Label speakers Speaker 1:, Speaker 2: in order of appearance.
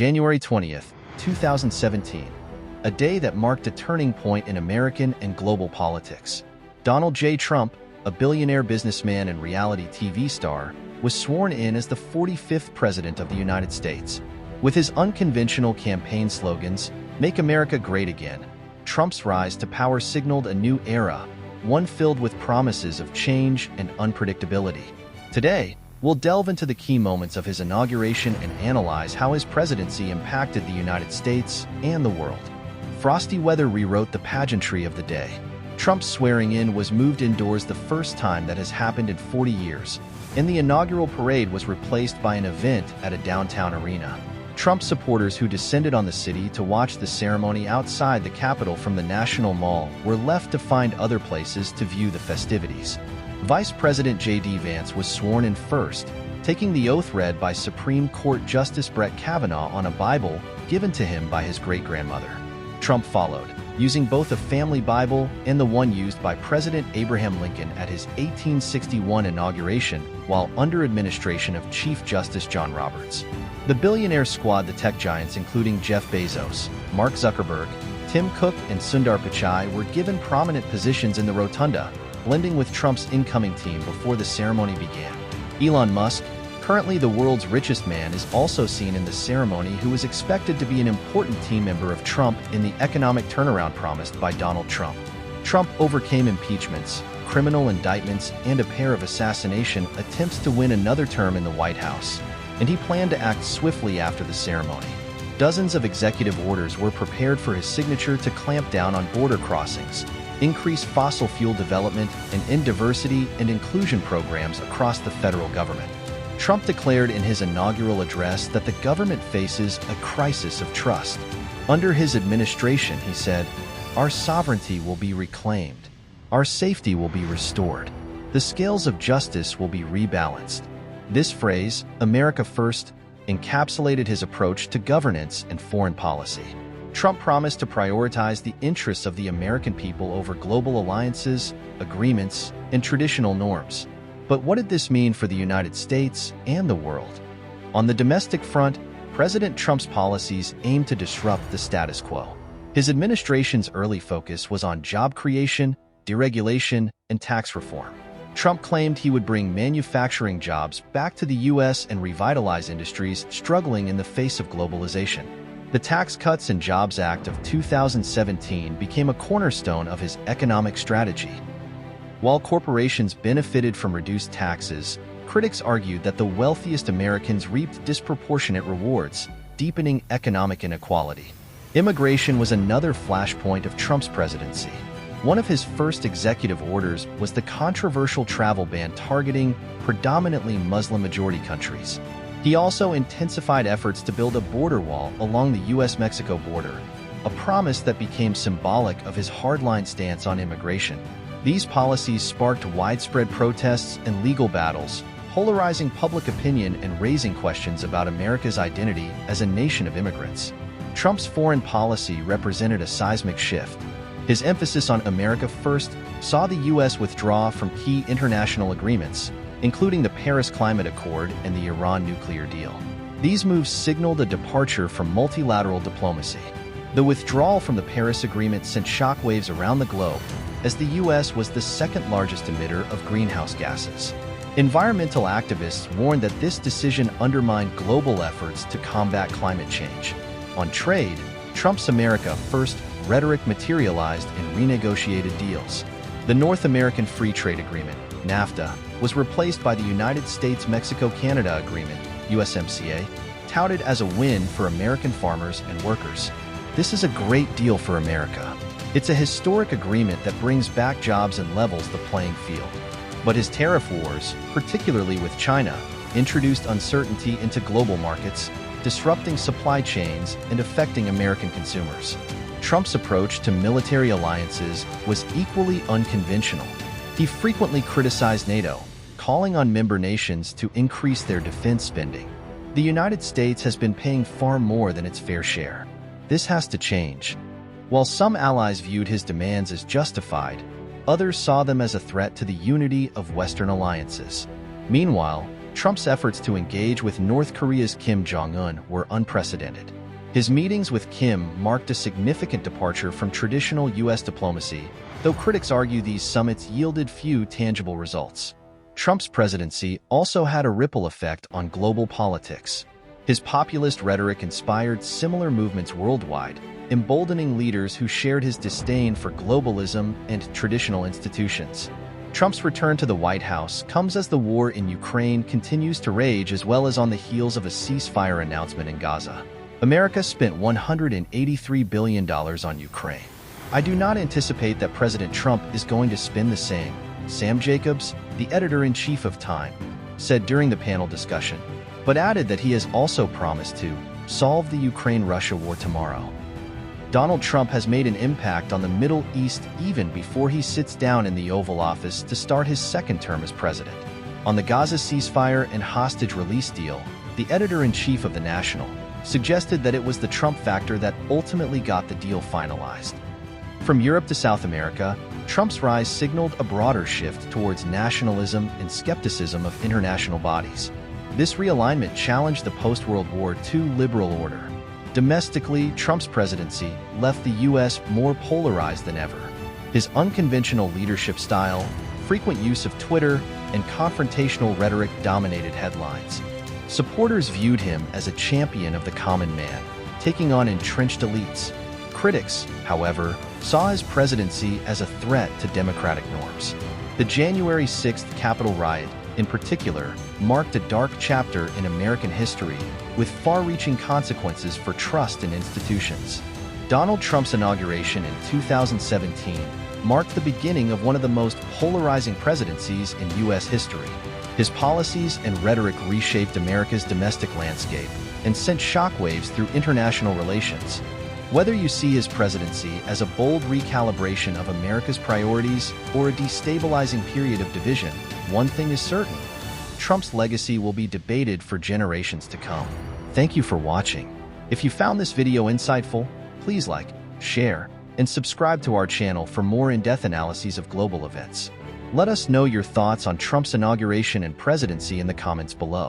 Speaker 1: January 20th, 2017, a day that marked a turning point in American and global politics. Donald J. Trump, a billionaire businessman and reality TV star, was sworn in as the 45th President of the United States. With his unconventional campaign slogans, "Make America Great Again," Trump's rise to power signaled a new era, one filled with promises of change and unpredictability. Today, we'll delve into the key moments of his inauguration and analyze how his presidency impacted the United States and the world. Frosty weather rewrote the pageantry of the day. Trump's swearing-in was moved indoors the first time that has happened in 40 years, and the inaugural parade was replaced by an event at a downtown arena. Trump supporters who descended on the city to watch the ceremony outside the Capitol from the National Mall were left to find other places to view the festivities. Vice President J.D. Vance was sworn in first, taking the oath read by Supreme Court Justice Brett Kavanaugh on a Bible given to him by his great-grandmother. Trump followed, using both a family Bible and the one used by President Abraham Lincoln at his 1861 inauguration while under administration of Chief Justice John Roberts. The billionaire squad, the tech giants including Jeff Bezos, Mark Zuckerberg, Tim Cook, and Sundar Pichai, were given prominent positions in the rotunda, blending with Trump's incoming team before the ceremony began. Elon Musk, currently the world's richest man, is also seen in the ceremony, who is expected to be an important team member of Trump in the economic turnaround promised by Donald Trump. Trump overcame impeachments, criminal indictments, and a pair of assassination attempts to win another term in the White House, and he planned to act swiftly after the ceremony. Dozens of executive orders were prepared for his signature to clamp down on border crossings, increase fossil fuel development, and end diversity and inclusion programs across the federal government. Trump declared in his inaugural address that the government faces a crisis of trust. Under his administration, he said, "Our sovereignty will be reclaimed. Our safety will be restored. The scales of justice will be rebalanced." This phrase, "America First," encapsulated his approach to governance and foreign policy. Trump promised to prioritize the interests of the American people over global alliances, agreements, and traditional norms. But what did this mean for the United States and the world? On the domestic front, President Trump's policies aimed to disrupt the status quo. His administration's early focus was on job creation, deregulation, and tax reform. Trump claimed he would bring manufacturing jobs back to the U.S. and revitalize industries struggling in the face of globalization. The Tax Cuts and Jobs Act of 2017 became a cornerstone of his economic strategy. While corporations benefited from reduced taxes, critics argued that the wealthiest Americans reaped disproportionate rewards, deepening economic inequality. Immigration was another flashpoint of Trump's presidency. One of his first executive orders was the controversial travel ban targeting predominantly Muslim-majority countries. He also intensified efforts to build a border wall along the U.S.-Mexico border, a promise that became symbolic of his hardline stance on immigration. These policies sparked widespread protests and legal battles, polarizing public opinion and raising questions about America's identity as a nation of immigrants. Trump's foreign policy represented a seismic shift. His emphasis on America First saw the U.S. withdraw from key international agreements, including the Paris Climate Accord and the Iran nuclear deal. These moves signaled a departure from multilateral diplomacy. The withdrawal from the Paris Agreement sent shockwaves around the globe, as the U.S. was the second-largest emitter of greenhouse gases. Environmental activists warned that this decision undermined global efforts to combat climate change. On trade, Trump's America First rhetoric materialized in renegotiated deals. The North American Free Trade Agreement, NAFTA, was replaced by the United States-Mexico-Canada Agreement, USMCA, touted as a win for American farmers and workers. This is a great deal for America. It's a historic agreement that brings back jobs and levels the playing field. But his tariff wars, particularly with China, introduced uncertainty into global markets, disrupting supply chains and affecting American consumers. Trump's approach to military alliances was equally unconventional. He frequently criticized NATO, calling on member nations to increase their defense spending. The United States has been paying far more than its fair share. This has to change. While some allies viewed his demands as justified, others saw them as a threat to the unity of Western alliances. Meanwhile, Trump's efforts to engage with North Korea's Kim Jong-un were unprecedented. His meetings with Kim marked a significant departure from traditional U.S. diplomacy, though critics argue these summits yielded few tangible results. Trump's presidency also had a ripple effect on global politics. His populist rhetoric inspired similar movements worldwide, emboldening leaders who shared his disdain for globalism and traditional institutions. Trump's return to the White House comes as the war in Ukraine continues to rage, as well as on the heels of a ceasefire announcement in Gaza. America spent $183 billion on Ukraine. I do not anticipate that President Trump is going to spend the same, Sam Jacobs, the editor-in-chief of Time, said during the panel discussion, but added that he has also promised to solve the Ukraine-Russia war tomorrow. Donald Trump has made an impact on the Middle East even before he sits down in the Oval Office to start his second term as president. On the Gaza ceasefire and hostage release deal, the editor-in-chief of The National suggested that it was the Trump factor that ultimately got the deal finalized. From Europe to South America, Trump's rise signaled a broader shift towards nationalism and skepticism of international bodies. This realignment challenged the post-World War II liberal order. Domestically, Trump's presidency left the U.S. more polarized than ever. His unconventional leadership style, frequent use of Twitter, and confrontational rhetoric dominated headlines. Supporters viewed him as a champion of the common man, taking on entrenched elites. Critics, however, saw his presidency as a threat to democratic norms. The January 6th Capitol riot, in particular, marked a dark chapter in American history, with far-reaching consequences for trust in institutions. Donald Trump's inauguration in 2017 marked the beginning of one of the most polarizing presidencies in U.S. history. His policies and rhetoric reshaped America's domestic landscape and sent shockwaves through international relations. Whether you see his presidency as a bold recalibration of America's priorities or a destabilizing period of division, one thing is certain: Trump's legacy will be debated for generations to come. Thank you for watching. If you found this video insightful, please like, share, and subscribe to our channel for more in-depth analyses of global events. Let us know your thoughts on Trump's inauguration and presidency in the comments below.